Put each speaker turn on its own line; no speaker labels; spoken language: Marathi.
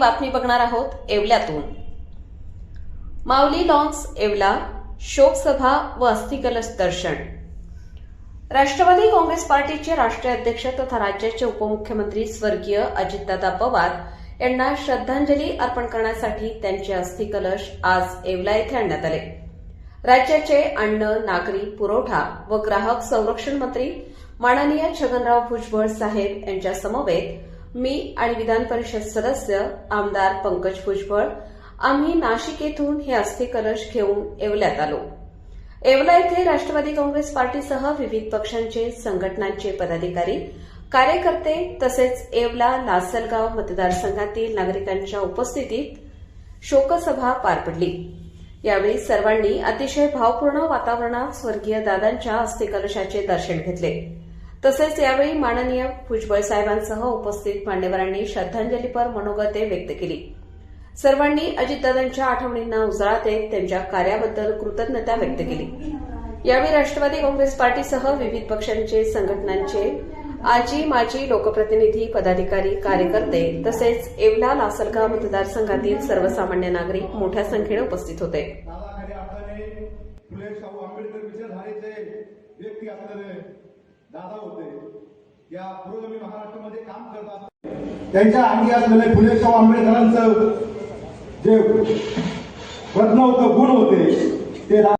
बातमी बघणार आहोत येवल्यातून। माऊली लॉन्स येवला, शोकसभा व अस्थिकलश दर्शन। राष्ट्रवादी काँग्रेस पार्टीचे राष्ट्रीय अध्यक्ष तथा राज्याचे उपमुख्यमंत्री स्वर्गीय अजितदादा पवार यांना श्रद्धांजली अर्पण करण्यासाठी त्यांचे अस्थिकलश आज येवला येथे आणण्यात आले। राज्याचे अन्न, नागरी पुरवठा व ग्राहक संरक्षण मंत्री माननीय छगनराव भुजबळ साहेब यांच्या समवेत मी आणि विधान परिषद सदस्य आमदार पंकज भुजबळ आम्ही नाशिक येथून हे अस्थिकलश घेऊन येवल्यात आलो। येवला येथे राष्ट्रवादी काँग्रेस पार्टीसह विविध पक्षांचे संघटनांचे पदाधिकारी, कार्यकर्ते तसेच येवला लासलगाव मतदारसंघातील नागरिकांच्या उपस्थितीत शोकसभा पार पडली। यावेळी सर्वांनी अतिशय भावपूर्ण वातावरणात स्वर्गीय दादांच्या अस्थिकलशाचे दर्शन घेतले। तसेच यावेळी माननीय भुजबळ साहेबांसह उपस्थित मान्यवरांनी श्रद्धांजलीपर मनोगते व्यक्त केली। सर्वांनी अजितदादांच्या आठवणींना उजाळा देत त्यांच्या कार्याबद्दल कृतज्ञता व्यक्त केली। यावेळी राष्ट्रवादी काँग्रेस पार्टीसह विविध पक्षांचे संघटनांचे आजी माजी लोकप्रतिनिधी, पदाधिकारी, कार्यकर्ते तसेच येवला लासलगाव मतदारसंघातील सर्वसामान्य नागरिक मोठ्या संख्येने उपस्थित होते।
दादा होते या पुरोगामी महाराष्ट्रामध्ये काम करतात। त्यांच्या अंगी असलेले फुले शाहू आंबेडकरांचं जे रत्न होतं, गुण होते ते